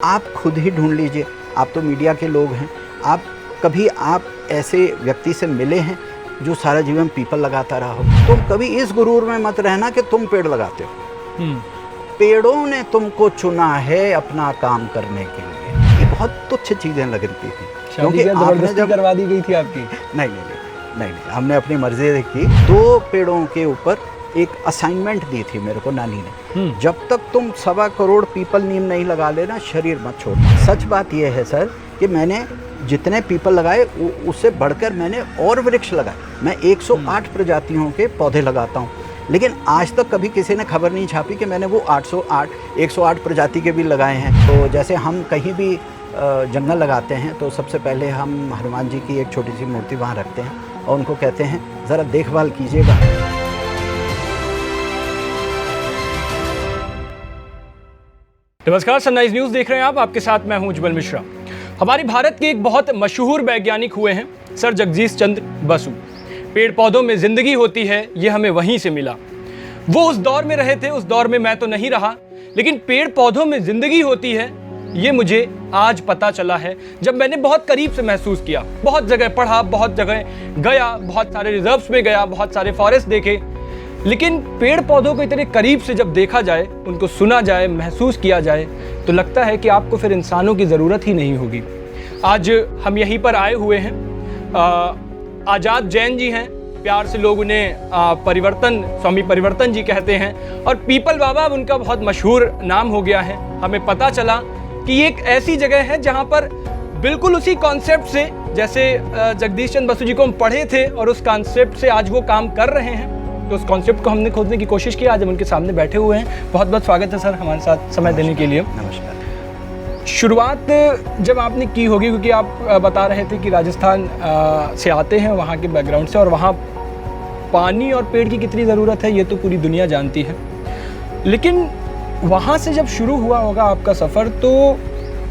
आप खुद ही ढूंढ लीजिए, आप तो मीडिया के लोग हैं, आप ऐसे व्यक्ति से मिले हैं जो सारा जीवन पीपल लगाता रहा हो। तुम कभी इस गुरूर में मत रहना कि तुम पेड़ लगाते हो। पेड़ों ने तुमको चुना है अपना काम करने के लिए। ये बहुत तुच्छ चीजें लग रही थी, क्योंकि जबरदस्ती करवा दी गई थी आपकी। नहीं, हमने अपनी मर्जी की। 2 पेड़ों के ऊपर एक असाइनमेंट दी थी मेरे को नानी ने, जब तक तुम 1.25 करोड़ पीपल नीम नहीं लगा लेना, शरीर मत छोड़ना। सच बात यह है सर कि मैंने जितने पीपल लगाए उससे बढ़कर मैंने और वृक्ष लगाए। मैं 108 प्रजातियों के पौधे लगाता हूँ, लेकिन आज तक कभी किसी ने खबर नहीं छापी कि मैंने वो 108 प्रजाति के भी लगाए हैं। तो जैसे हम कहीं भी जंगल लगाते हैं तो सबसे पहले हम हनुमान जी की एक छोटी सी मूर्ति वहाँ रखते हैं और उनको कहते हैं ज़रा देखभाल कीजिएगा। नमस्कार, सनराइज न्यूज़ देख रहे हैं आप। आपके साथ मैं हूं उज्जवल मिश्रा। हमारे भारत के एक बहुत मशहूर वैज्ञानिक हुए हैं सर जगदीश चंद्र बसु। पेड़ पौधों में ज़िंदगी होती है, ये हमें वहीं से मिला। वो उस दौर में रहे थे, उस दौर में मैं तो नहीं रहा, लेकिन पेड़ पौधों में ज़िंदगी होती है ये मुझे आज पता चला है, जब मैंने बहुत करीब से महसूस किया। बहुत जगह पढ़ा, बहुत जगह गया, बहुत सारे रिजर्व्स में गया, बहुत सारे फॉरेस्ट देखे, लेकिन पेड़ पौधों को इतने करीब से जब देखा जाए, उनको सुना जाए, महसूस किया जाए, तो लगता है कि आपको फिर इंसानों की ज़रूरत ही नहीं होगी। आज हम यहीं पर आए हुए हैं। आज़ाद जैन जी हैं, प्यार से लोग उन्हें स्वामी परिवर्तन जी कहते हैं, और पीपल बाबा उनका बहुत मशहूर नाम हो गया है। हमें पता चला कि ये एक ऐसी जगह है जहाँ पर बिल्कुल उसी कॉन्सेप्ट से, जैसे जगदीश चंद्र बसु जी को हम पढ़े थे और उस कॉन्सेप्ट से आज वो काम कर रहे हैं, तो उस कॉन्सेप्ट को हमने खोजने की कोशिश की। आज हम उनके सामने बैठे हुए हैं। बहुत बहुत स्वागत है सर हमारे साथ समय देने के लिए। नमस्कार। शुरुआत जब आपने की होगी, क्योंकि आप बता रहे थे कि राजस्थान से आते हैं, वहाँ के बैकग्राउंड से, और वहाँ पानी और पेड़ की कितनी ज़रूरत है ये तो पूरी दुनिया जानती है, लेकिन वहाँ से जब शुरू हुआ होगा आपका सफ़र, तो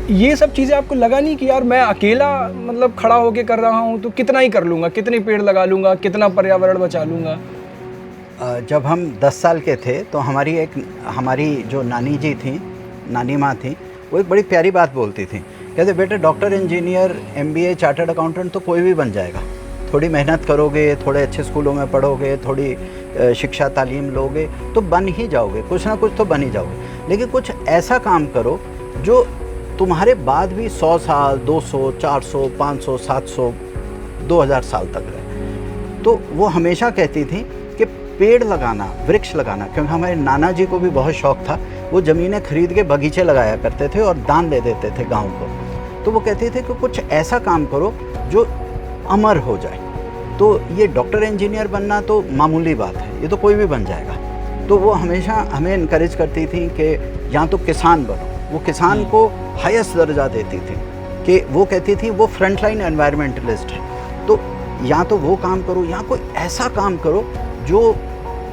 ये सब चीज़ें आपको लगा नहीं कि यार मैं अकेला मतलब खड़ा होकर कर रहा हूँ तो कितना ही कर लूँगा, कितने पेड़ लगा लूँगा, कितना पर्यावरण बचा लूँगा? जब हम 10 साल के थे तो हमारी जो नानी जी थी, नानी माँ थी, वो एक बड़ी प्यारी बात बोलती थी। कहते बेटे doctor, engineer, MBA, chartered accountant तो कोई भी बन जाएगा। थोड़ी मेहनत करोगे, थोड़े अच्छे स्कूलों में पढ़ोगे, थोड़ी शिक्षा तालीम लोगे तो बन ही जाओगे, कुछ ना कुछ तो बन ही जाओगे। लेकिन कुछ ऐसा काम करो जो तुम्हारे बाद भी 100 साल, 200, 400, 500, 700, 2000 साल तक रहे। तो वो हमेशा कहती थी कि पेड़ लगाना, वृक्ष लगाना, क्योंकि हमारे नाना जी को भी बहुत शौक़ था। वो ज़मीनें खरीद के बगीचे लगाया करते थे और दान दे देते थे गाँव को। तो वो कहते थे कि कुछ ऐसा काम करो जो अमर हो जाए। तो ये डॉक्टर, इंजीनियर बनना तो मामूली बात है, ये तो कोई भी बन जाएगा। तो वो हमेशा हमें इनकरेज करती थी कि या तो किसान बनो। वो किसान को हाईएस्ट दर्जा देती थी, कि वो कहती थी वो फ्रंट लाइन एनवायरमेंटलिस्ट है। तो या तो वो काम करो या कोई ऐसा काम करो जो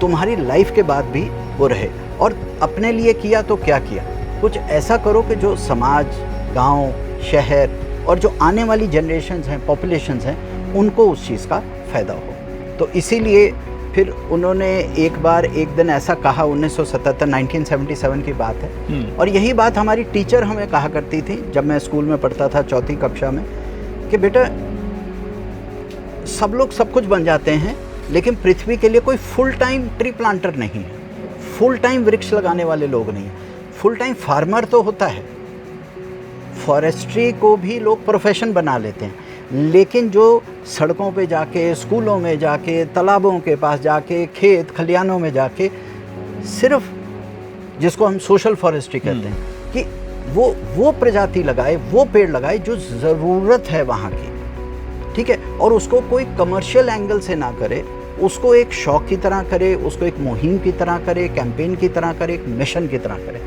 तुम्हारी लाइफ के बाद भी वो रहे। और अपने लिए किया तो क्या किया, कुछ ऐसा करो कि जो समाज, गांव, शहर और जो आने वाली जनरेशन्स हैं, पॉपुलेशंस हैं, उनको उस चीज़ का फ़ायदा हो। तो इसीलिए फिर उन्होंने एक दिन ऐसा कहा, 1977 की बात है, और यही बात हमारी टीचर हमें कहा करती थी जब मैं स्कूल में पढ़ता था 4वीं कक्षा में, कि बेटा सब लोग सब कुछ बन जाते हैं, लेकिन पृथ्वी के लिए कोई फुल टाइम ट्री प्लांटर नहीं है, फुल टाइम वृक्ष लगाने वाले लोग नहीं हैं। फुल टाइम फार्मर तो होता है, फॉरेस्ट्री को भी लोग प्रोफेशन बना लेते हैं, लेकिन जो सड़कों पे जाके, स्कूलों में जाके, तालाबों के पास जाके, खेत खलिहानों में जाके, सिर्फ जिसको हम सोशल फॉरेस्ट्री कहते हैं, कि वो प्रजाति लगाए, वो पेड़ लगाए जो ज़रूरत है वहाँ की, ठीक है, और उसको कोई कमर्शियल एंगल से ना करे, उसको एक शौक़ की तरह करे, उसको एक मुहिम की तरह करे, कैंपेन की तरह करे, एक मिशन की तरह करे।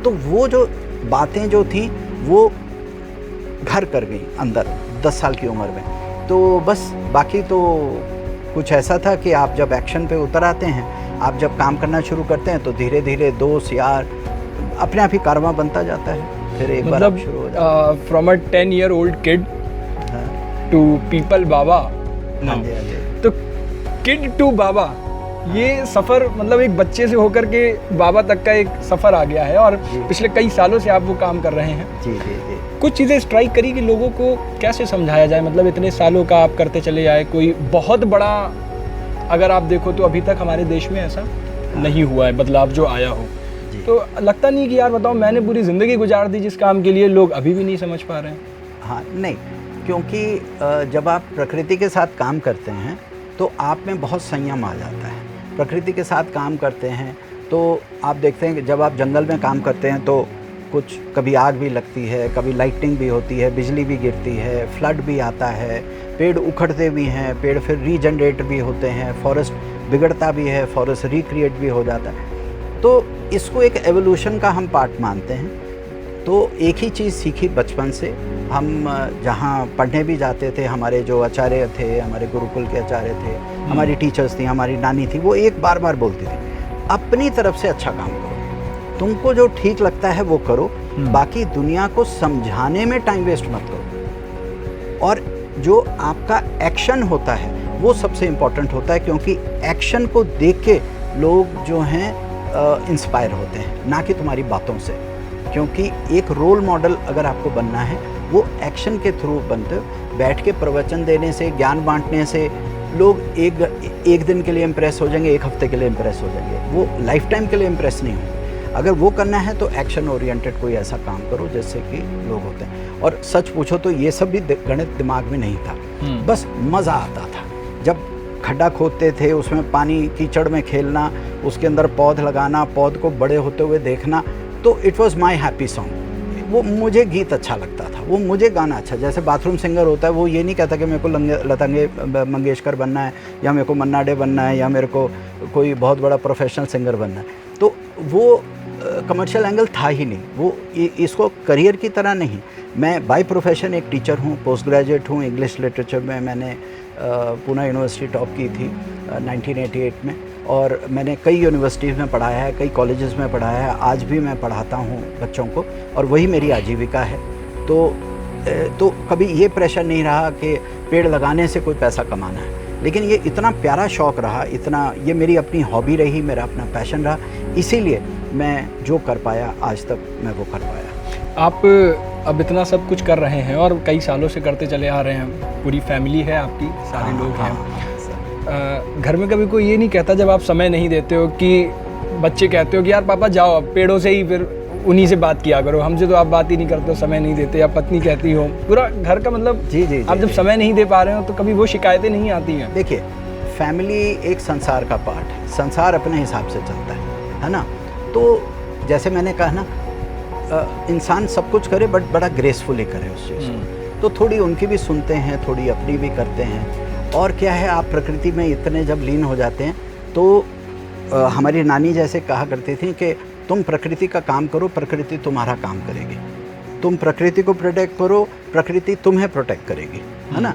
तो वो जो बातें जो थी वो घर कर गई अंदर 10 साल की उम्र में। तो बस बाकी तो कुछ ऐसा था कि आप जब एक्शन पे उतर आते हैं, आप जब काम करना शुरू करते हैं, तो धीरे धीरे दोस्त यार अपने आप ही कारवां बनता जाता है। फिर एक बार आप शुरू हो जाते हैं। From a 10-year-old kid to Peepal Baba. हाँ जी। तो किड टू बाबा, ये सफ़र मतलब एक बच्चे से होकर के बाबा तक का एक सफ़र आ गया है और पिछले कई सालों से आप वो काम कर रहे हैं। जी जी जी। कुछ चीज़ें स्ट्राइक करी कि लोगों को कैसे समझाया जाए, मतलब इतने सालों का आप करते चले आए, कोई बहुत बड़ा अगर आप देखो तो अभी तक हमारे देश में ऐसा नहीं हुआ है बदलाव जो आया हो। तो लगता नहीं कि यार बताओ मैंने पूरी ज़िंदगी गुजार दी जिस काम के लिए, लोग अभी भी नहीं समझ पा रहे हैं? हाँ नहीं, क्योंकि जब आप प्रकृति के साथ काम करते हैं तो आप में बहुत संयम आ जाता है। प्रकृति के साथ काम करते हैं तो आप देखते हैं कि जब आप जंगल में काम करते हैं तो कुछ कभी आग भी लगती है, कभी लाइटनिंग भी होती है, बिजली भी गिरती है, फ्लड भी आता है, पेड़ उखड़ते भी हैं, पेड़ फिर रीजनरेट भी होते हैं, फॉरेस्ट बिगड़ता भी है, फॉरेस्ट रिक्रिएट भी हो जाता है। तो इसको एक एवोल्यूशन का हम पार्ट मानते हैं। तो एक ही चीज़ सीखी बचपन से, हम जहाँ पढ़ने भी जाते थे, हमारे जो आचार्य थे, हमारे गुरुकुल के आचार्य थे, हमारी टीचर्स थी, हमारी नानी थी, वो एक बार बार बोलती थी अपनी तरफ से अच्छा काम करो, तुमको जो ठीक लगता है वो करो, बाकी दुनिया को समझाने में टाइम वेस्ट मत करो। और जो आपका एक्शन होता है वो सबसे इम्पोर्टेंट होता है, क्योंकि एक्शन को देख के लोग जो हैं इंस्पायर होते हैं, ना कि तुम्हारी बातों से। क्योंकि एक रोल मॉडल अगर आपको बनना है वो एक्शन के थ्रू बनते हो। बैठ के प्रवचन देने से, ज्ञान बांटने से लोग एक दिन के लिए इम्प्रेस हो जाएंगे, एक हफ्ते के लिए इम्प्रेस हो जाएंगे, वो लाइफ टाइम के लिए इम्प्रेस नहीं होंगे। अगर वो करना है तो एक्शन ओरिएंटेड कोई ऐसा काम करो जिससे कि लोग होते हैं। और सच पूछो तो ये सब भी गणित दिमाग में नहीं था, बस मज़ा आता था। जब खड्डा खोदते थे, उसमें पानी कीचड़ में खेलना, उसके अंदर पौध लगाना, पौध को बड़े होते हुए देखना, तो it was my happy song. वो मुझे गीत अच्छा लगता था, वो मुझे गाना अच्छा, जैसे बाथरूम सिंगर होता है वो ये नहीं कहता कि मेरे को लता मंगेशकर बनना है, या मेरे को मन्ना डे बनना है, या मेरे को कोई बहुत बड़ा प्रोफेशनल सिंगर बनना है। तो वो कमर्शियल एंगल था ही नहीं, वो इसको करियर की तरह नहीं। मैं बाय प्रोफेशन एक टीचर हूँ, पोस्ट ग्रेजुएट हूँ। इंग्लिश लिटरेचर में मैंने पूना यूनिवर्सिटी टॉप की थी 1988 में, और मैंने कई यूनिवर्सिटीज़ में पढ़ाया है, कई कॉलेजेस में पढ़ाया है, आज भी मैं पढ़ाता हूँ बच्चों को, और वही मेरी आजीविका है। तो कभी ये प्रेशर नहीं रहा कि पेड़ लगाने से कोई पैसा कमाना है, लेकिन ये इतना प्यारा शौक़ रहा, इतना ये मेरी अपनी हॉबी रही, मेरा अपना पैशन रहा, इसीलिए मैं जो कर पाया आज तक मैं वो कर पाया। आप अब इतना सब कुछ कर रहे हैं और कई सालों से करते चले आ रहे हैं, पूरी फैमिली है आपकी, सारे लोग हैं। घर में कभी कोई ये नहीं कहता जब आप समय नहीं देते हो कि बच्चे कहते हो कि यार पापा जाओ अब पेड़ों से ही फिर उन्हीं से बात किया करो, हमसे तो आप बात ही नहीं करते हो, समय नहीं देते, या पत्नी कहती हो, पूरा घर का मतलब जी आप जब समय नहीं दे पा रहे हो तो कभी वो शिकायतें नहीं आती हैं? देखिए, फैमिली एक संसार का पार्ट है, संसार अपने हिसाब से चलता है ना। तो जैसे मैंने कहा ना, इंसान सब कुछ करे बट बड़ा ग्रेसफुली करे उस चीज़ को। तो थोड़ी उनकी भी सुनते हैं, थोड़ी अपनी भी करते हैं। और क्या है, आप प्रकृति में इतने जब लीन हो जाते हैं तो हमारी नानी जैसे कहा करती थी कि तुम प्रकृति का काम करो, प्रकृति तुम्हारा काम करेगी। तुम प्रकृति को प्रोटेक्ट करो, प्रकृति तुम्हें प्रोटेक्ट करेगी, है ना।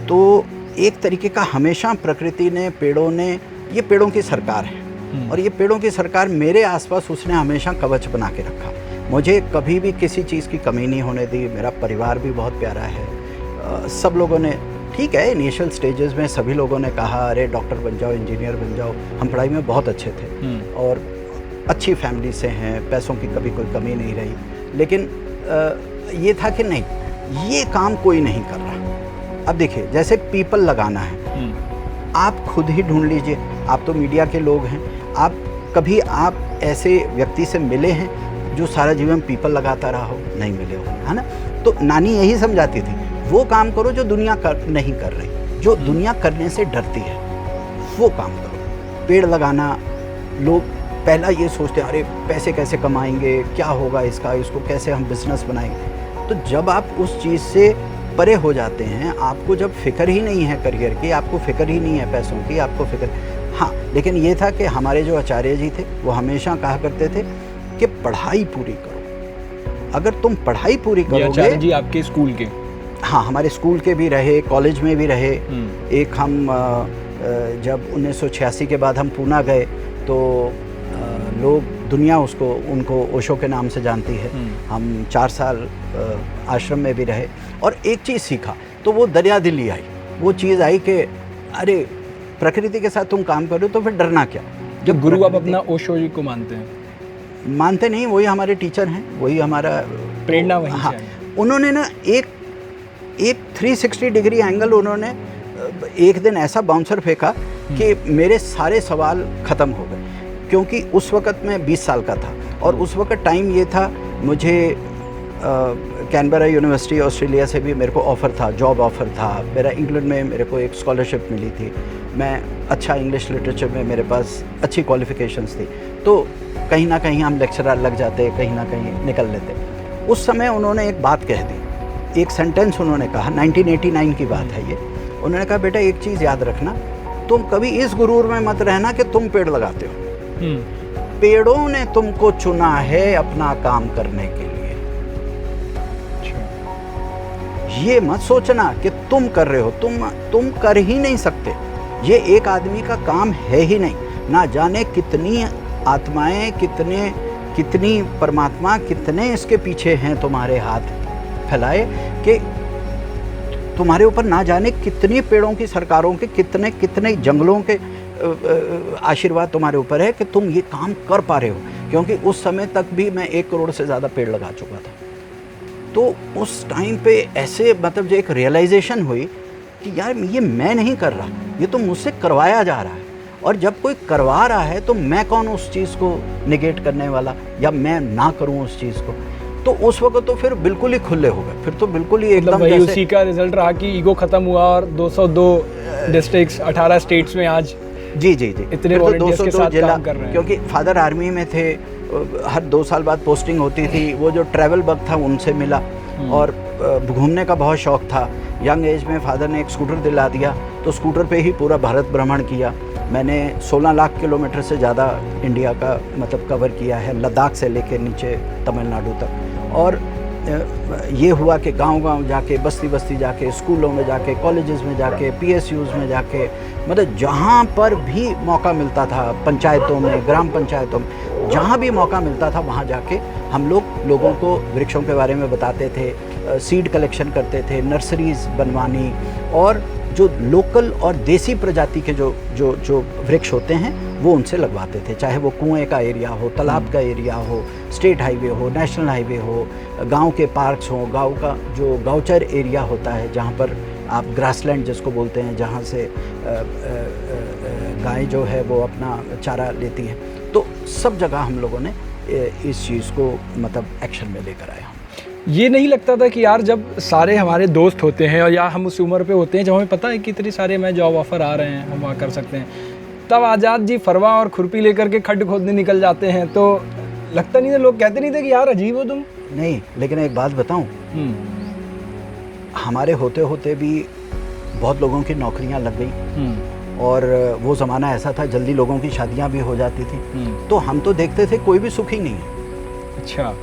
तो एक तरीके का हमेशा प्रकृति ने, पेड़ों ने, ये पेड़ों की सरकार है, और ये पेड़ों की सरकार मेरे आसपास उसने हमेशा कवच बना के रखा। मुझे कभी भी किसी चीज़ की कमी नहीं होने दी। मेरा परिवार भी बहुत प्यारा है। सब लोगों ने, ठीक है, इनिशियल स्टेजेस में सभी लोगों ने कहा अरे डॉक्टर बन जाओ, इंजीनियर बन जाओ। हम पढ़ाई में बहुत अच्छे थे और अच्छी फैमिली से हैं, पैसों की कभी कोई कमी नहीं रही। लेकिन ये था कि नहीं, ये काम कोई नहीं कर रहा। अब देखिए, जैसे पीपल लगाना है, आप खुद ही ढूंढ लीजिए। आप तो मीडिया के लोग हैं, कभी आप ऐसे व्यक्ति से मिले हैं जो सारा जीवन पीपल लगाता रहा हो? नहीं मिले हो, है ना। तो नानी यही समझाती थी, वो काम करो जो दुनिया नहीं कर रही, जो दुनिया करने से डरती है, वो काम करो। पेड़ लगाना, लोग पहला ये सोचते हैं अरे पैसे कैसे कमाएंगे, क्या होगा इसको कैसे हम बिजनेस बनाएंगे। तो जब आप उस चीज़ से परे हो जाते हैं, आपको जब फिक्र ही नहीं है करियर की, आपको फिक्र ही नहीं है पैसों की, आपको फिक्र, हाँ, लेकिन ये था कि हमारे जो आचार्य जी थे वो हमेशा कहा करते थे कि पढ़ाई पूरी करो। अगर तुम पढ़ाई पूरी करोगे, आचार्य जी आपके स्कूल के? हाँ, हमारे स्कूल के भी रहे, कॉलेज में भी रहे। एक हम जब 1986 के बाद हम पूना गए तो लोग, दुनिया उनको ओशो के नाम से जानती है। हम 4 साल आश्रम में भी रहे और एक चीज़ सीखा, तो वो दरिया दिली आई। वो चीज़ आई कि अरे प्रकृति के साथ तुम काम करो तो फिर डरना क्या। जब गुरु आप अपना ओशो जी को मानते हैं? मानते नहीं, वही हमारे टीचर हैं, वही हमारा प्रेरणा वहीं हाँ, से आई। उन्होंने ना एक 360 डिग्री एंगल, उन्होंने एक दिन ऐसा बाउंसर फेंका कि मेरे सारे सवाल ख़त्म हो गए। क्योंकि उस वक़्त मैं 20 साल का था और उस वक़्त टाइम ये था, मुझे कैनबरा यूनिवर्सिटी ऑस्ट्रेलिया से भी मेरे को ऑफ़र था, जॉब ऑफ़र था। मेरा इंग्लैंड में मेरे को एक स्कॉलरशिप मिली थी। मैं अच्छा इंग्लिश लिटरेचर में मेरे पास अच्छी क्वालिफ़िकेशंस थी, तो कहीं ना कहीं हम लेक्चरर लग जाते, कहीं ना कहीं निकल लेते। उस समय उन्होंने एक बात कह दी, एक सेंटेंस उन्होंने कहा, 1989 की बात है ये। उन्होंने कहा, बेटा एक चीज़ याद रखना, तुम कभी इस गुरूर में मत रहना कि तुम पेड़ लगाते हो। पेड़ों ने तुमको चुना है अपना काम करने के लिए। ये मत सोचना कि तुम कर रहे हो, तुम कर ही नहीं सकते। ये एक आदमी का काम है ही नहीं। ना जाने कितनी आत्माएं, कितनी परमात्मा, कितने इसके पीछे हैं तुम्हारे हाथ फैलाए, कि तुम्हारे ऊपर ना जाने कितनी पेड़ों की सरकारों के, कितने जंगलों के आशीर्वाद तुम्हारे ऊपर है कि तुम ये काम कर पा रहे हो। क्योंकि उस समय तक भी मैं 1 करोड़ से ज़्यादा पेड़ लगा चुका था। तो उस टाइम पे ऐसे मतलब जो एक रियलाइजेशन हुई कि यार ये मैं नहीं कर रहा, ये तो मुझसे करवाया जा रहा है। और जब कोई करवा रहा है तो मैं कौन उस चीज़ को निगेट करने वाला, या मैं ना करूं उस चीज़ को। तो उस वक्त तो फिर बिल्कुल ही खुले हो गए, फिर तो बिल्कुल ही एकदम वही उसी का रिजल्ट रहा कि ईगो खत्म हुआ और 202 डिस्ट्रिक्ट्स 18 स्टेट्स में आज जी इतने वॉलंटियर्स के साथ काम कर रहे हैं। क्योंकि फादर आर्मी में थे, हर 2 साल बाद पोस्टिंग होती थी। वो जो ट्रैवल बग था उनसे मिला, और घूमने का बहुत शौक़ था। यंग एज में फादर ने एक स्कूटर दिला दिया, तो स्कूटर पे ही पूरा भारत भ्रमण किया। मैंने 16 लाख किलोमीटर से ज़्यादा इंडिया का मतलब कवर किया है, लद्दाख से लेकर नीचे तमिलनाडु तक। और ये हुआ कि गांव-गांव जाके, बस्ती बस्ती जाके, स्कूलों में जाके, कॉलेजेस में जाके, PSUs में जाके, मतलब जहाँ पर भी मौका मिलता था, पंचायतों में, ग्राम पंचायतों में, जहाँ भी मौका मिलता था वहाँ जाके हम लोगों को वृक्षों के बारे में बताते थे, सीड कलेक्शन करते थे, नर्सरीज़ बनवानी, और जो लोकल और देसी प्रजाति के जो वृक्ष होते हैं वो उनसे लगवाते थे। चाहे वो कुएं का एरिया हो, तालाब का एरिया हो, स्टेट हाईवे हो, नेशनल हाईवे हो, गांव के पार्क्स हो, गांव का जो गाउचर एरिया होता है जहां पर आप ग्रासलैंड जिसको बोलते हैं, जहां से गाय जो है वो अपना चारा लेती है। तो सब जगह हम लोगों ने इस चीज़ को मतलब एक्शन में लेकर आए। ये नहीं लगता था कि यार जब सारे हमारे दोस्त होते हैं और या हम उस उम्र पे होते हैं जब हमें पता है कि इतने सारे हमें जॉब ऑफ़र आ रहे हैं, हम वहाँ कर सकते हैं, तब आज़ाद जी फरवा और खुरपी लेकर के खड्ड खोदने निकल जाते हैं, तो लगता नहीं था, लोग कहते नहीं थे कि यार अजीब हो तुम? नहीं, लेकिन एक बात बताऊँ, हमारे होते होते भी बहुत लोगों की नौकरियाँ लग गई, और वो ज़माना ऐसा था जल्दी लोगों की शादियाँ भी हो जाती थी। तो हम तो देखते थे कोई भी सुखी नहीं है। अच्छा।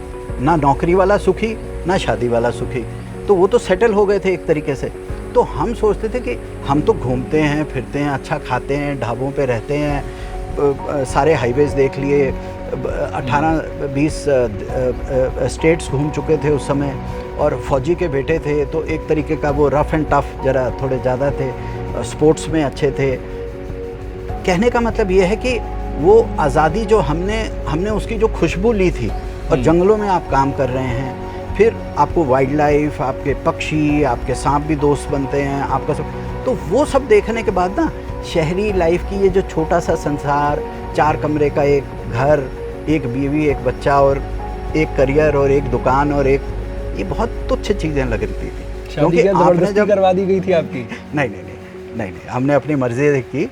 ना नौकरी वाला सुखी, ना शादी वाला सुखी, तो वो तो सेटल हो गए थे एक तरीके से। तो हम सोचते थे कि हम तो घूमते हैं, फिरते हैं, अच्छा खाते हैं, ढाबों पे रहते हैं, सारे हाईवेज़ देख लिए, 18-20 स्टेट्स घूम चुके थे उस समय, और फौजी के बेटे थे तो एक तरीके का वो रफ़ एंड टफ़ ज़रा थोड़े ज़्यादा थे, स्पोर्ट्स में अच्छे थे। कहने का मतलब ये है कि वो आज़ादी जो हमने उसकी जो खुशबू ली थी, और जंगलों में आप काम कर रहे हैं, फिर आपको वाइल्ड लाइफ, आपके पक्षी, आपके सांप भी दोस्त बनते हैं, आपका सब, तो वो सब देखने के बाद ना शहरी लाइफ की ये जो छोटा सा संसार, 4 कमरे का एक घर, एक बीवी, एक बच्चा, और एक करियर, और एक दुकान, और एक, ये बहुत तुच्छ चीज़ें लग रही थी। क्योंकि आपने जब करवा दी गई थी आपकी? नहीं, हमने अपनी मर्जी की,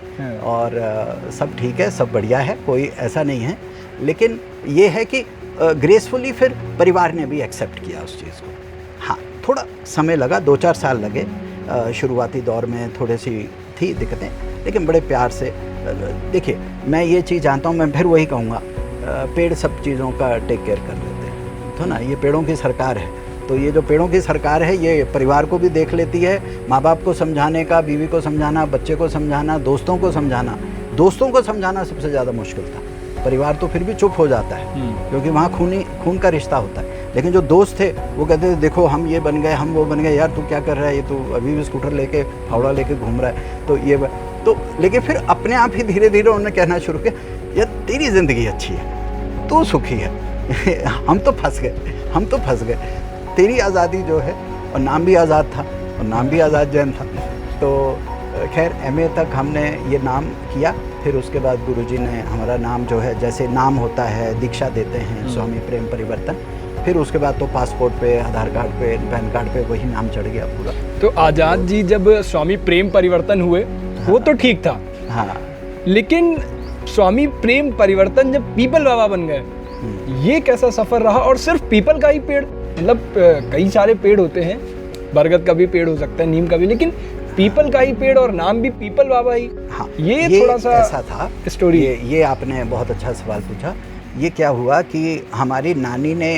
और सब ठीक है, सब बढ़िया है, कोई ऐसा नहीं है। लेकिन ये है कि ग्रेसफुली फिर परिवार ने भी एक्सेप्ट किया उस चीज़ को। हाँ, थोड़ा समय लगा, 2-4 साल लगे, शुरुआती दौर में थोड़ी सी थी दिक्कतें, लेकिन बड़े प्यार से। देखिए, मैं ये चीज़ जानता हूँ, मैं फिर वही कहूँगा, पेड़ सब चीज़ों का टेक केयर कर लेते हैं, तो ना, ये पेड़ों की सरकार है, तो ये जो पेड़ों की सरकार है ये परिवार को भी देख लेती है, माँ बाप को समझाने का, बीवी को समझाना, बच्चे को समझाना, दोस्तों को समझाना सबसे ज़्यादा मुश्किल था। परिवार तो फिर भी चुप हो जाता है, क्योंकि वहाँ खून का रिश्ता होता है। लेकिन जो दोस्त थे वो कहते थे, देखो हम ये बन गए, हम वो बन गए, यार तू क्या कर रहा है, ये तू अभी भी स्कूटर लेके, फावड़ा लेके घूम रहा है, तो ये तो लेकिन फिर अपने आप ही धीरे धीरे उन्होंने कहना शुरू किया, यार तेरी ज़िंदगी अच्छी है, तू सुखी है, हम तो फंस गए, तेरी आज़ादी जो है, और नाम भी आज़ाद था और नाम भी आज़ाद जैन था। तो खैर MA तक हमने ये नाम किया। फिर उसके बाद गुरुजी ने हमारा नाम जो है, जैसे नाम होता है दीक्षा देते हैं स्वामी प्रेम परिवर्तन, फिर उसके बाद तो पासपोर्ट पे, आधार कार्ड पे, पैन कार्ड पे वही नाम चढ़ गया पूरा। तो आज़ाद जी जब स्वामी प्रेम परिवर्तन हुए, वो तो ठीक था, हाँ, लेकिन स्वामी प्रेम परिवर्तन जब पीपल बाबा बन गए, ये कैसा सफ़र रहा? और सिर्फ पीपल का ही पेड़, मतलब कई सारे पेड़ होते हैं, बरगद का भी पेड़ हो सकता है, नीम का भी, लेकिन पीपल का ही पेड़ और नाम भी पीपल बाबा ही। हाँ, ये थोड़ा सा ऐसा था स्टोरी। ये आपने बहुत अच्छा सवाल पूछा। ये क्या हुआ कि हमारी नानी ने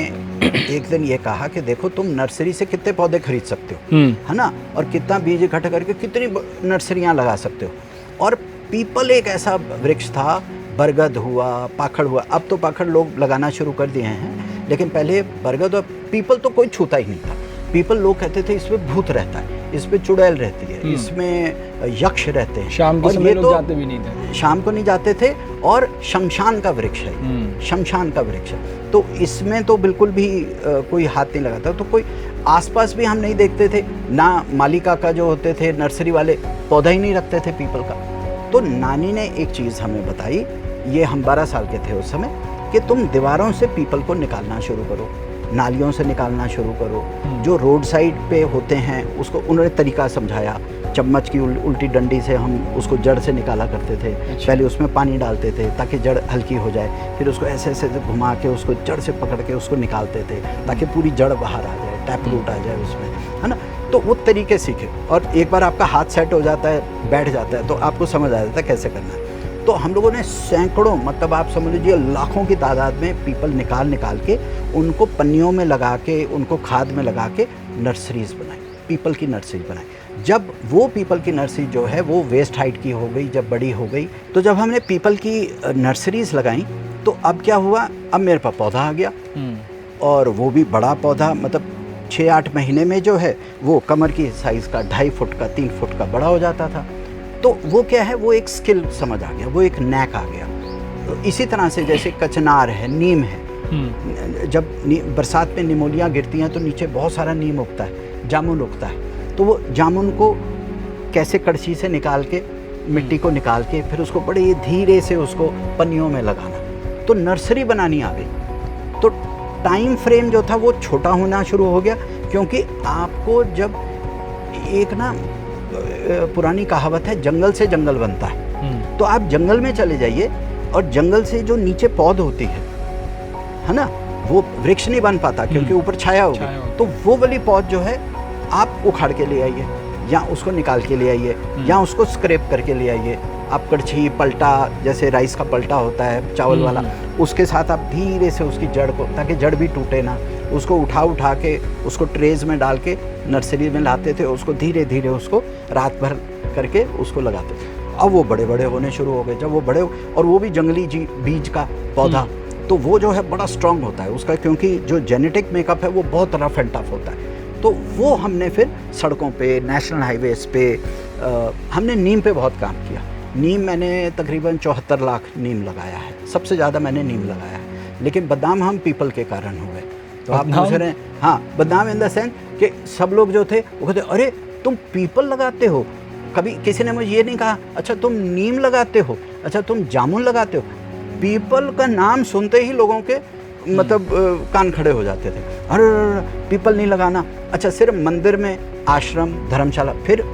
एक दिन ये कहा कि देखो तुम नर्सरी से कितने पौधे खरीद सकते हो, है ना, और कितना बीज इकट्ठा करके कितनी नर्सरियाँ लगा सकते हो। और पीपल एक ऐसा वृक्ष था, बरगद हुआ, पाखड़ हुआ, अब तो पाखड़ लोग लगाना शुरू कर दिए हैं, लेकिन पहले बरगद और पीपल तो कोई छूता ही नहीं था। पीपल लोग कहते थे इसमें भूत रहता है, इसमें चुड़ैल रहती है, इसमें यक्ष रहते हैं, शाम के समय लोग जाते भी नहीं थे, शाम को नहीं जाते थे, और शमशान का वृक्ष है, शमशान का वृक्ष है, तो इसमें तो बिल्कुल भी कोई हाथ नहीं लगाता। तो कोई आसपास भी हम नहीं देखते थे, ना मालिका का जो होते थे नर्सरी वाले पौधा ही नहीं रखते थे पीपल का। तो नानी ने एक चीज़ हमें बताई, ये हम 12 साल के थे उस समय, कि तुम दीवारों से पीपल को निकालना शुरू करो, नालियों से निकालना शुरू करो, जो रोड साइड पे होते हैं उसको उन्होंने तरीका समझाया। चम्मच की उल्टी डंडी से हम उसको जड़ से निकाला करते थे। अच्छा। पहले उसमें पानी डालते थे ताकि जड़ हल्की हो जाए, फिर उसको ऐसे ऐसे घुमा के उसको जड़ से पकड़ के उसको निकालते थे ताकि पूरी जड़ बाहर आ जाए, टैप रूट आ जाए उसमें, है ना। तो वो तरीके सीखे, और एक बार आपका हाथ सेट हो जाता है, बैठ जाता है, तो आपको समझ आ जाता है कैसे करना है। तो हम लोगों ने सैकड़ों, मतलब आप समझ लीजिए लाखों की तादाद में पीपल निकाल के उनको पन्नियों में लगा के, उनको खाद में लगा के नर्सरीज़ बनाई, पीपल की नर्सरी बनाई। जब वो पीपल की नर्सरी जो है वो वेस्ट हाइट की हो गई, जब बड़ी हो गई, तो जब हमने पीपल की नर्सरीज़ लगाई, तो अब क्या हुआ, अब मेरे पास पौधा आ गया, और वो भी बड़ा पौधा, मतलब 6-8 महीने में जो है वो कमर की साइज़ का, 2.5 फुट का, 3 फुट का बड़ा हो जाता था। तो वो क्या है, वो एक स्किल समझ आ गया, वो एक नैक आ गया। तो इसी तरह से जैसे कचनार है, नीम है, जब बरसात में निमोलियाँ गिरती हैं तो नीचे बहुत सारा नीम उगता है, जामुन उगता है, तो वो जामुन को कैसे कड़छी से निकाल के, मिट्टी को निकाल के, फिर उसको बड़े धीरे से उसको पन्नियों में लगाना, तो नर्सरी बनानी आ गई। तो टाइम फ्रेम जो था वो छोटा होना शुरू हो गया, क्योंकि आपको जब एक ना पुरानी कहावत है, जंगल से जंगल बनता है, तो आप जंगल में चले जाइए और जंगल से जो नीचे पौध होती है ना, वो वृक्ष नहीं बन पाता क्योंकि ऊपर छाया होगी, तो वो वाली पौध जो है आप उखाड़ के ले आइए, या उसको निकाल के ले आइए, या उसको स्क्रैप करके ले आइए। आप कड़छी, पलटा, जैसे राइस का पलटा होता है चावल वाला, उसके साथ आप धीरे से उसकी जड़ को, ताकि जड़ भी टूटे ना, उसको उठा के उसको ट्रेज में डाल के नर्सरी में लाते थे, उसको धीरे धीरे उसको रात भर करके उसको लगाते थे। अब वो बड़े बड़े होने शुरू हो गए। जब वो बड़े, और वो भी जंगली बीज का पौधा, तो वो जो है बड़ा स्ट्रांग होता है उसका, क्योंकि जो जेनेटिक मेकअप है वो बहुत रफ एंड टफ होता है। तो वो हमने फिर सड़कों पे, नेशनल हाईवेज़ पे, हमने नीम पे बहुत काम किया। नीम मैंने तकरीबन 74 लाख नीम लगाया है, सबसे ज़्यादा मैंने नीम लगाया है। लेकिन बदनाम हम पीपल के कारण हो गए। तो आप पूछ रहे हैं, हाँ, बदनाम इन द सेंस कि सब लोग जो थे वो कहते, अरे तुम पीपल लगाते हो। कभी किसी ने मुझे ये नहीं कहा, अच्छा तुम नीम लगाते हो, अच्छा तुम जामुन लगाते हो। पीपल का नाम सुनते ही लोगों के मतलब कान खड़े हो जाते थे, अरे पीपल नहीं लगाना। अच्छा, सिर्फ मंदिर में, आश्रम, धर्मशाला, फिर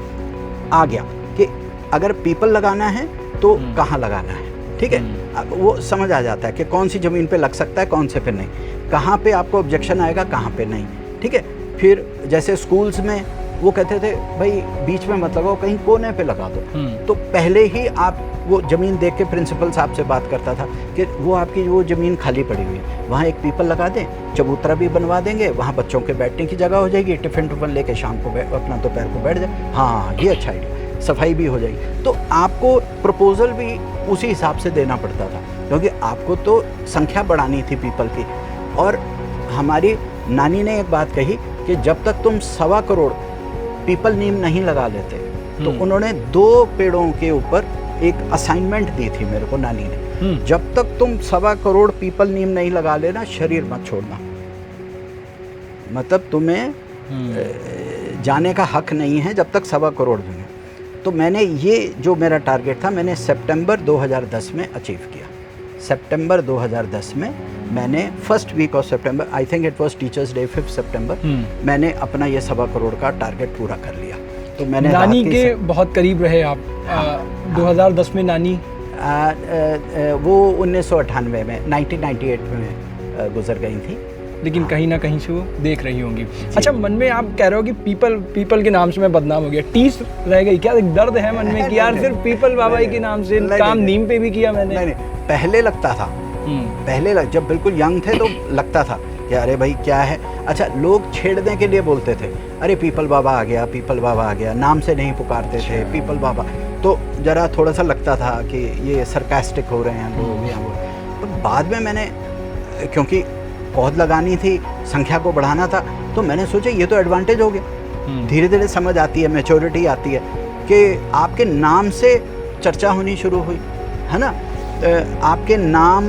आ गया कि अगर पीपल लगाना है तो कहाँ लगाना है, ठीक है। वो समझ आ जाता है कि कौन सी ज़मीन पे लग सकता है, कौन से पे नहीं, कहाँ पे आपको ऑब्जेक्शन आएगा, कहाँ पे नहीं, ठीक है। फिर जैसे स्कूल्स में वो कहते थे, भाई बीच में मत लगाओ, कहीं कोने पे लगा दो। तो पहले ही आप वो ज़मीन देख के प्रिंसिपल साहब से बात करता था कि वो आपकी वो ज़मीन खाली पड़ी हुई है, वहाँ एक पीपल लगा दें, चबूतरा भी बनवा देंगे, वहाँ बच्चों के बैठने की जगह हो जाएगी, टिफ़िन टुफिन लेके शाम को अपना दोपहर को बैठ जाए। हाँ, ये अच्छा आइडिया, सफाई भी हो जाएगी। तो आपको प्रपोजल भी उसी हिसाब से देना पड़ता था, क्योंकि आपको तो संख्या बढ़ानी थी पीपल की। और हमारी नानी ने एक बात कही कि जब तक तुम 1.25 करोड़ पीपल नीम नहीं लगा लेते, तो उन्होंने 2 पेड़ों के ऊपर एक असाइनमेंट दी थी मेरे को नानी ने, जब तक तुम 1.25 करोड़ पीपल नीम नहीं लगा लेना, शरीर मत छोड़ना। मतलब तुम्हें जाने का हक नहीं है जब तक 1.25 करोड़ भी नहीं। तो मैंने ये जो मेरा टारगेट था, मैंने सितंबर 2010 में अचीव किया। सितंबर 2010 में मैंने फर्स्ट वीक ऑफ सितंबर, I think it was teachers day 5 सितंबर, मैंने अपना ये 1.25 करोड़ का टारगेट पूरा कर लिया। तो मैंने नानी के बहुत करीब रहे आप। 2010 में नानी वो 1998 में 1998 में गुजर गई थी, लेकिन कहीं ना कहीं से वो देख रही होंगी। अच्छा, मन में आप कह रहे हो कि पीपल के नाम से मैं बदनाम हो गया, टीस रह गई क्या? एक दर्द है मन में कि यार सिर्फ पीपल बाबा के नाम से काम नीम पे भी किया मैंने? नहीं, पहले लगता था, जब बिल्कुल यंग थे तो लगता था कि अरे भाई क्या है। अच्छा, लोग छेड़ने के लिए बोलते थे, अरे पीपल बाबा आ गया, पीपल बाबा आ गया, नाम से नहीं पुकारते थे पीपल बाबा। तो ज़रा थोड़ा सा लगता था कि ये सरकास्टिक हो रहे हैं लोग या वो। तो बाद में मैंने, क्योंकि पौध लगानी थी, संख्या को बढ़ाना था, तो मैंने सोचा ये तो एडवांटेज हो गया। धीरे धीरे समझ आती है, मैच्योरिटी आती है कि आपके नाम से चर्चा होनी शुरू हुई, है ना। आपके नाम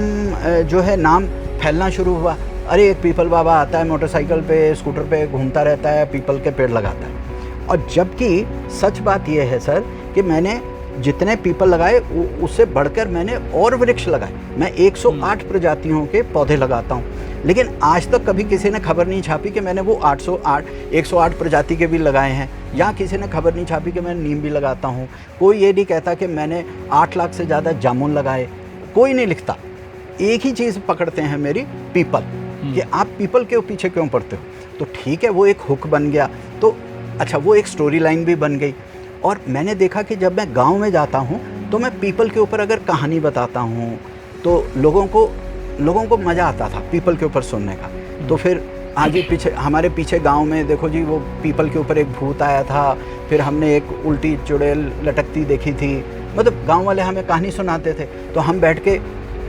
जो है, नाम फैलना शुरू हुआ। अरे एक पीपल बाबा आता है, मोटरसाइकिल पे स्कूटर पे घूमता रहता है, पीपल के पेड़ लगाता है। और जबकि सच बात यह है सर कि मैंने जितने पीपल लगाए उससे बढ़कर मैंने और वृक्ष लगाए। मैं 108 प्रजातियों के पौधे लगाता हूँ, लेकिन आज तक कभी किसी ने खबर नहीं छापी कि मैंने वो 108 प्रजाति के भी लगाए हैं, या किसी ने खबर नहीं छापी कि मैं नीम भी लगाता हूँ। कोई ये नहीं कहता कि मैंने 8 लाख से ज़्यादा जामुन लगाए, कोई नहीं लिखता। एक ही चीज़ पकड़ते हैं मेरी, पीपल, कि आप पीपल के पीछे क्यों पड़ते हो। तो ठीक है, वो एक हुक बन गया। तो अच्छा, वो एक स्टोरी लाइन भी बन गई। और मैंने देखा कि जब मैं गांव में जाता हूं तो मैं पीपल के ऊपर अगर कहानी बताता हूं तो लोगों को मज़ा आता था पीपल के ऊपर सुनने का। तो फिर आगे पीछे, हमारे पीछे गांव में देखो जी, वो पीपल के ऊपर एक भूत आया था, फिर हमने एक उल्टी चुड़ैल लटकती देखी थी। मतलब गाँव वाले हमें कहानी सुनाते थे, तो हम बैठ के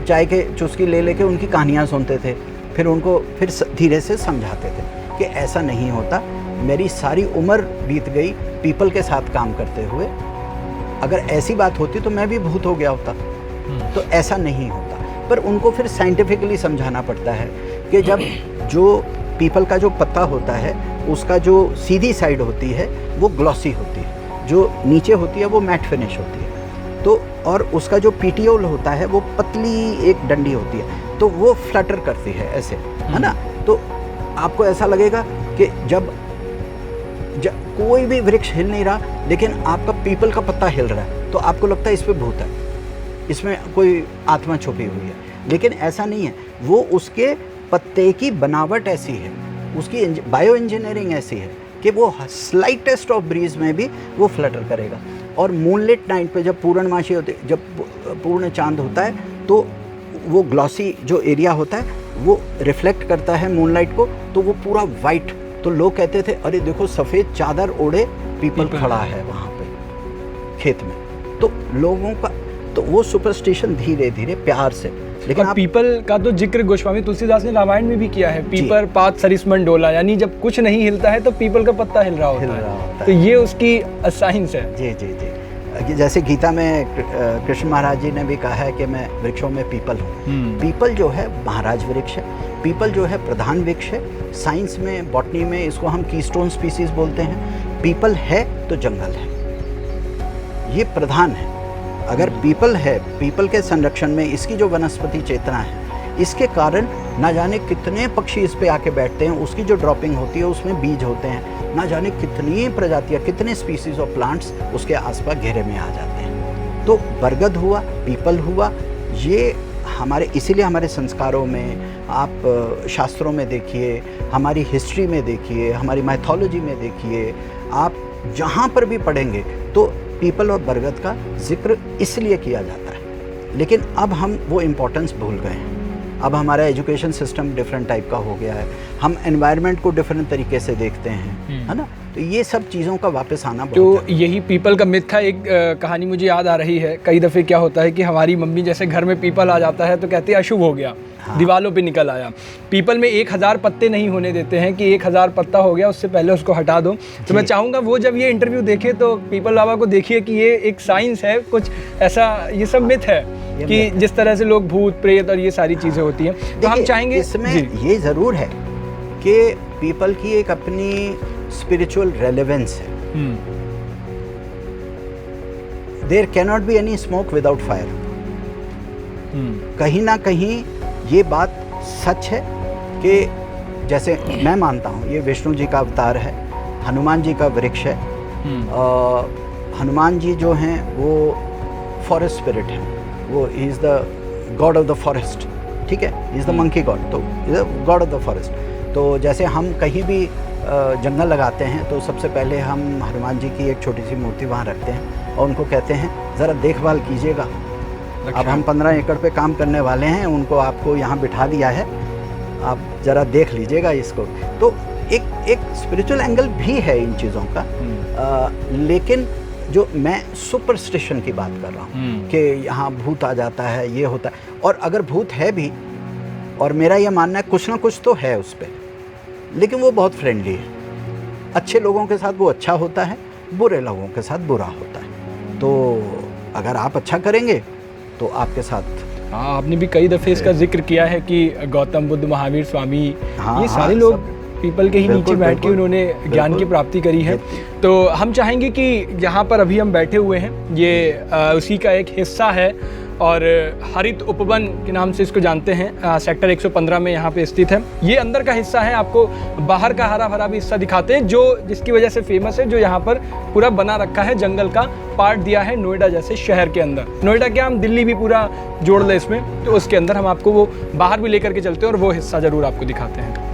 चाय के चुस्की ले लेके उनकी कहानियाँ सुनते थे, फिर उनको फिर धीरे से समझाते थे कि ऐसा नहीं होता। मेरी सारी उम्र बीत गई पीपल के साथ काम करते हुए, अगर ऐसी बात होती तो मैं भी भूत हो गया होता। तो ऐसा नहीं होता, पर उनको फिर साइंटिफिकली समझाना पड़ता है कि जब जो पीपल का जो पत्ता होता है उसका जो सीधी साइड होती है वो ग्लॉसी होती है, जो नीचे होती है वो मैट फिनिश होती है। तो और उसका जो पीटियोल होता है वो पतली एक डंडी होती है, तो वो फ्लटर करती है ऐसे, है ना। तो आपको ऐसा लगेगा कि जब कोई भी वृक्ष हिल नहीं रहा, लेकिन आपका पीपल का पत्ता हिल रहा है, तो आपको लगता है इस पे भूत है, इसमें कोई आत्मा छुपी हुई है। लेकिन ऐसा नहीं है, वो उसके पत्ते की बनावट ऐसी है, उसकी बायो इंजीनियरिंग ऐसी है कि वो स्लाइटेस्ट ऑफ ब्रीज में भी वो फ्लटर करेगा। और मूनलाइट नाइट पे जब पूर्णमासी होती है, जब पूर्ण चांद होता है, तो वो ग्लॉसी जो एरिया होता है वो रिफ्लेक्ट करता है मूनलाइट को, तो वो पूरा वाइट। तो लोग कहते थे अरे देखो सफ़ेद चादर ओढ़े पीपल खड़ा है वहाँ पे खेत में। तो लोगों का तो वो सुपरस्टिशन धीरे धीरे प्यार से। लेकिन पीपल का तो जिक्र गोस्वामी तुलसीदास ने रामायण में भी किया है, पीपर पात सरिसमन डोला, यानी जब कुछ नहीं हिलता है तो पीपल का पत्ता हिल रहा होता है। तो ये उसकी साइंस है। जी जी जी, जैसे गीता में कृष्ण महाराज जी ने भी कहा है कि मैं वृक्षों में पीपल हूँ। पीपल जो है महाराज वृक्ष है, पीपल जो है प्रधान वृक्ष है। साइंस में, बॉटनी में इसको हम कीस्टोन स्पीसीज बोलते हैं। पीपल है तो जंगल है, ये प्रधान है। अगर पीपल है, पीपल के संरक्षण में इसकी जो वनस्पति चेतना है, इसके कारण ना जाने कितने पक्षी इस पे आके बैठते हैं। उसकी जो ड्रॉपिंग होती है उसमें बीज होते हैं, ना जाने कितनी प्रजातियाँ, कितने स्पीसीज ऑफ प्लांट्स उसके आसपास घेरे में आ जाते हैं। तो बरगद हुआ, पीपल हुआ, ये हमारे, इसीलिए हमारे संस्कारों में, आप शास्त्रों में देखिए, हमारी हिस्ट्री में देखिए, हमारी माइथोलॉजी में देखिए, आप जहाँ पर भी पढ़ेंगे तो पीपल और बरगद का जिक्र इसलिए किया जाता है। लेकिन अब हम वो इम्पोर्टेंस भूल गए हैं। अब हमारा एजुकेशन सिस्टम डिफरेंट टाइप का हो गया है, हम एनवायरनमेंट को डिफरेंट तरीके से देखते हैं, है ना। तो ये सब चीज़ों का वापस आना तो बहुत यही पीपल का मिथ था। एक कहानी मुझे याद आ रही है, कई दफ़े क्या होता है कि हमारी मम्मी जैसे घर में पीपल आ जाता है तो कहती है अशुभ हो गया, दीवालों पे निकल आया। पीपल में 1000 पत्ते नहीं होने देते हैं कि 1000 पत्ता हो गया उससे पहले उसको हटा दो। तो मैं चाहूँगा वो जब ये इंटरव्यू देखे तो पीपल बाबा को देखिए कि ये एक साइंस है, कुछ ऐसा ये सब मिथ है कि जिस तरह से लोग भूत प्रेत और ये सारी चीज़ें होती हैं। तो हम चाहेंगे इसमें ये ज़रूर है कि पीपल की एक अपनी स्पिरिचुअल रेलेवेंस है। There cannot be any smoke without fire. कहीं ना कहीं ये बात सच है कि जैसे मैं मानता हूँ ये विष्णु जी का अवतार है, हनुमान जी का वृक्ष है। हनुमान जी जो हैं वो फॉरेस्ट स्पिरिट है, वो he is the God of the forest, ठीक है, he is the monkey God, तो गॉड ऑफ द फॉरेस्ट। तो जैसे हम कहीं भी जंगल लगाते हैं तो सबसे पहले हम हनुमान जी की एक छोटी सी मूर्ति वहाँ रखते हैं और उनको कहते हैं ज़रा देखभाल कीजिएगा। अब हम 15 एकड़ पे काम करने वाले हैं, उनको आपको यहाँ बिठा दिया है, आप ज़रा देख लीजिएगा इसको। तो एक स्पिरिचुअल एंगल भी है इन चीज़ों का। लेकिन जो मैं सुपरस्टिशन की बात कर रहा हूँ कि यहाँ भूत आ जाता है, ये होता है, और अगर भूत है भी, और मेरा ये मानना है कुछ ना कुछ तो है उस पर, लेकिन वो बहुत फ्रेंडली है। अच्छे लोगों के साथ वो अच्छा होता है, बुरे लोगों के साथ बुरा होता है। तो अगर आप अच्छा करेंगे तो आपके साथ। हाँ, आपने भी कई दफ़े इसका जिक्र किया है कि गौतम बुद्ध, महावीर स्वामी, ये सारे लोग पीपल के ही नीचे बैठ के उन्होंने ज्ञान की प्राप्ति करी है। तो हम चाहेंगे कि यहाँ पर अभी हम बैठे हुए हैं, ये उसी का एक हिस्सा है और हरित उपवन के नाम से इसको जानते हैं। सेक्टर 115 में यहाँ पे स्थित है। ये अंदर का हिस्सा है, आपको बाहर का हरा भरा भी हिस्सा दिखाते हैं जो जिसकी वजह से फेमस है, जो यहाँ पर पूरा बना रखा है, जंगल का पार्ट दिया है नोएडा जैसे शहर के अंदर। नोएडा क्या, हम दिल्ली भी पूरा जोड़ लें इसमें, तो उसके अंदर हम आपको वो बाहर भी लेकर के चलते हैं और वो हिस्सा ज़रूर आपको दिखाते हैं।